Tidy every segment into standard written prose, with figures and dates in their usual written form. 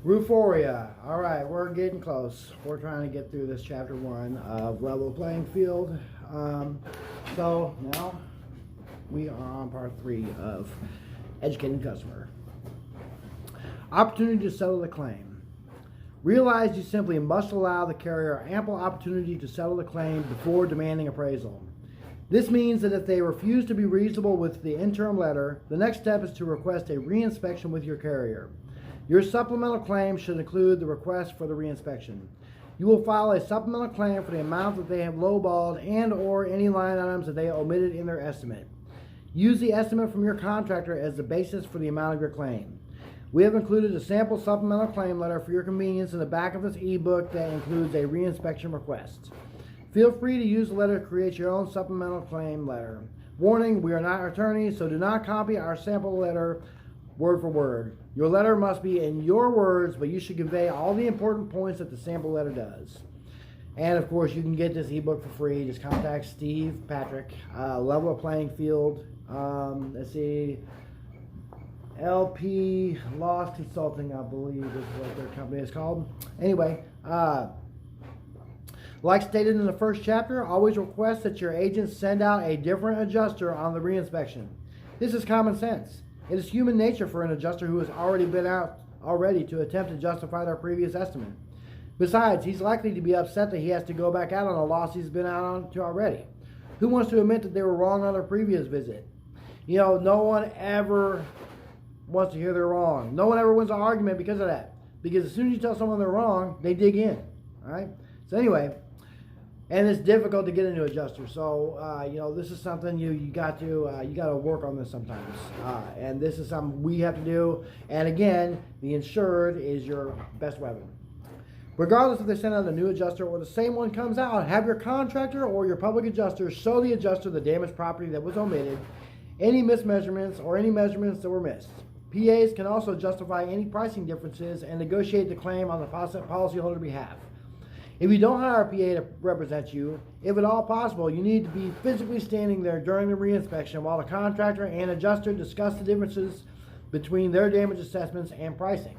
Euphoria. All right, we're getting close. We're trying to get through this chapter 1 of Level Playing Field. So now we are on part 3 of Educating Customer. Opportunity to settle the claim. Realize you simply must allow the carrier ample opportunity to settle the claim before demanding appraisal. This means that if they refuse to be reasonable with the interim letter, the next step is to request a reinspection with your carrier. Your supplemental claim should include the request for the reinspection. You will file a supplemental claim for the amount that they have lowballed and or any line items that they omitted in their estimate. Use the estimate from your contractor as the basis for the amount of your claim. We have included a sample supplemental claim letter for your convenience in the back of this ebook that includes a reinspection request. Feel free to use the letter to create your own supplemental claim letter. Warning, we are not attorneys, so do not copy our sample letter word for word. Your letter must be in your words, but you should convey all the important points that the sample letter does. And of course, you can get this ebook for free. Just contact Steve Patrick, Level Playing Field. Let's see, LP Loss Consulting, I believe is what their company is called. Anyway, like stated in the first chapter, always request that your agents send out a different adjuster on the reinspection. This is common sense. It is human nature for an adjuster who has already been out to attempt to justify their previous estimate. Besides, he's likely to be upset that he has to go back out on a loss he's been out on to already. Who wants to admit that they were wrong on their previous visit? You know, no one ever wants to hear they're wrong. No one ever wins an argument because of that. Because as soon as you tell someone they're wrong, they dig in. All right? So anyway, and it's difficult to get into adjuster. So this is something you got to work on this sometimes. And this is something we have to do. And again, the insured is your best weapon. Regardless if they send out a new adjuster or the same one comes out, have your contractor or your public adjuster show the adjuster the damaged property that was omitted, any mismeasurements or any measurements that were missed. PAs can also justify any pricing differences and negotiate the claim on the policyholder behalf. If you don't hire a PA to represent you, if at all possible, you need to be physically standing there during the reinspection while the contractor and adjuster discuss the differences between their damage assessments and pricing.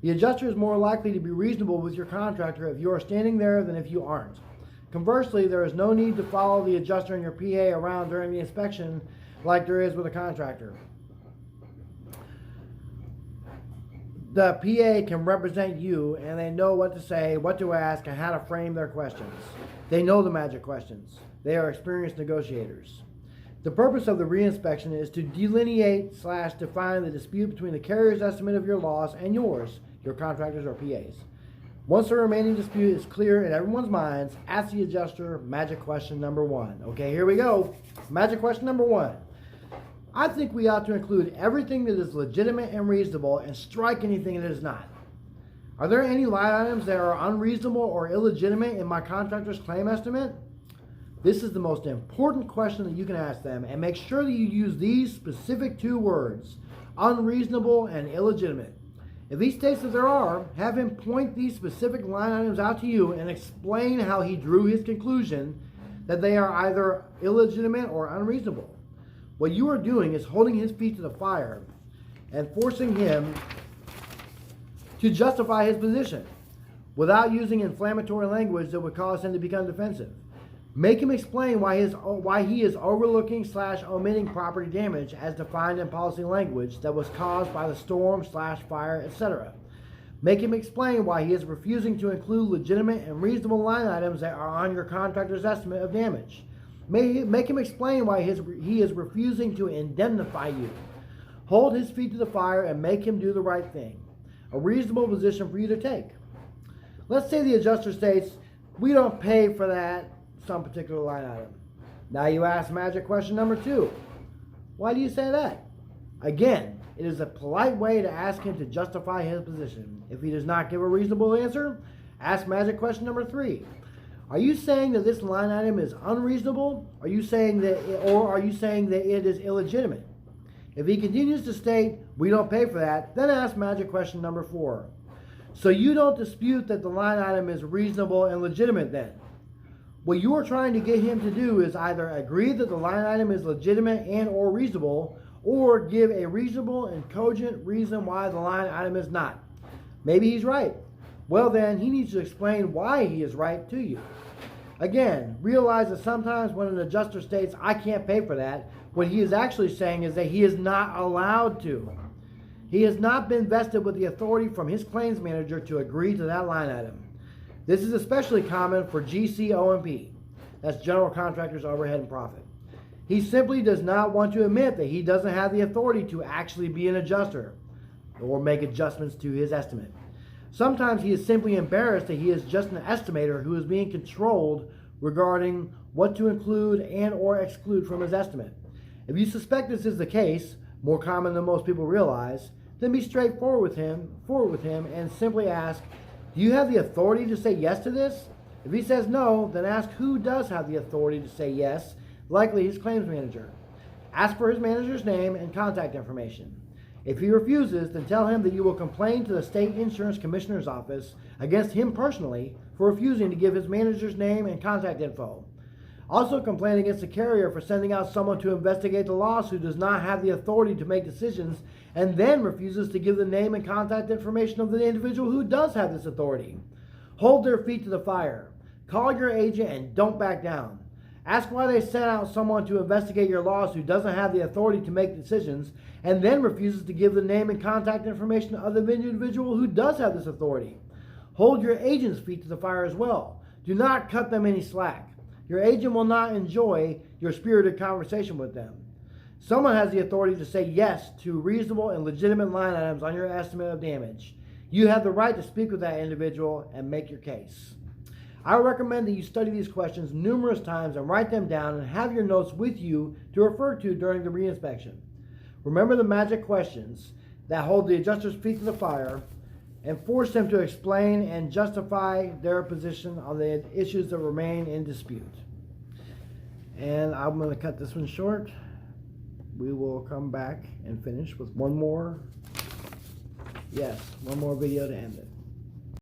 The adjuster is more likely to be reasonable with your contractor if you are standing there than if you aren't. Conversely, there is no need to follow the adjuster and your PA around during the inspection like there is with a contractor. The PA can represent you, and they know what to say, what to ask, and how to frame their questions. They know the magic questions. They are experienced negotiators. The purpose of the reinspection is to delineate/define the dispute between the carrier's estimate of your loss and yours, your contractors or PAs. Once the remaining dispute is clear in everyone's minds, ask the adjuster magic question number 1. Okay, here we go. Magic question number 1. I think we ought to include everything that is legitimate and reasonable and strike anything that is not. Are there any line items that are unreasonable or illegitimate in my contractor's claim estimate? This is the most important question that you can ask them, and make sure that you use these specific 2 words, unreasonable and illegitimate. If he states that there are, have him point these specific line items out to you and explain how he drew his conclusion that they are either illegitimate or unreasonable. What you are doing is holding his feet to the fire and forcing him to justify his position without using inflammatory language that would cause him to become defensive. Make him explain why he is overlooking/omitting property damage as defined in policy language that was caused by the storm/fire, etc. Make him explain why he is refusing to include legitimate and reasonable line items that are on your contractor's estimate of damage. Make him explain why he is refusing to indemnify you. Hold his feet to the fire and make him do the right thing. A reasonable position for you to take. Let's say the adjuster states, we don't pay for that, some particular line item. Now you ask magic question number 2. Why do you say that? Again, it is a polite way to ask him to justify his position. If he does not give a reasonable answer, ask magic question number 3. Are you saying that this line item is unreasonable? Are you saying that it is illegitimate? If he continues to state, we don't pay for that, then ask magic question number 4. So you don't dispute that the line item is reasonable and legitimate then? What you are trying to get him to do is either agree that the line item is legitimate and or reasonable, or give a reasonable and cogent reason why the line item is not. Maybe he's right. Well, then he needs to explain why he is right to you. Again, realize that sometimes when an adjuster states, I can't pay for that, what he is actually saying is that he is not allowed to. He has not been vested with the authority from his claims manager to agree to that line item. This is especially common for GCOMP. That's General Contractors Overhead and Profit. He simply does not want to admit that he doesn't have the authority to actually be an adjuster or make adjustments to his estimate. Sometimes he is simply embarrassed that he is just an estimator who is being controlled regarding what to include and or exclude from his estimate. If you suspect this is the case, more common than most people realize, then be straightforward with him and simply ask, do you have the authority to say yes to this? If he says no, then ask who does have the authority to say yes, likely his claims manager. Ask for his manager's name and contact information. If he refuses, then tell him that you will complain to the State Insurance Commissioner's office against him personally for refusing to give his manager's name and contact info. Also complain against the carrier for sending out someone to investigate the loss who does not have the authority to make decisions and then refuses to give the name and contact information of the individual who does have this authority. Hold their feet to the fire. Call your agent and don't back down. Ask why they sent out someone to investigate your loss who doesn't have the authority to make decisions and then refuses to give the name and contact information of the individual who does have this authority. Hold your agent's feet to the fire as well. Do not cut them any slack. Your agent will not enjoy your spirited conversation with them. Someone has the authority to say yes to reasonable and legitimate line items on your estimate of damage. You have the right to speak with that individual and make your case. I recommend that you study these questions numerous times and write them down and have your notes with you to refer to during the reinspection. Remember the magic questions that hold the adjuster's feet to the fire and force them to explain and justify their position on the issues that remain in dispute. And I'm going to cut this one short. We will come back and finish with one more video to end it.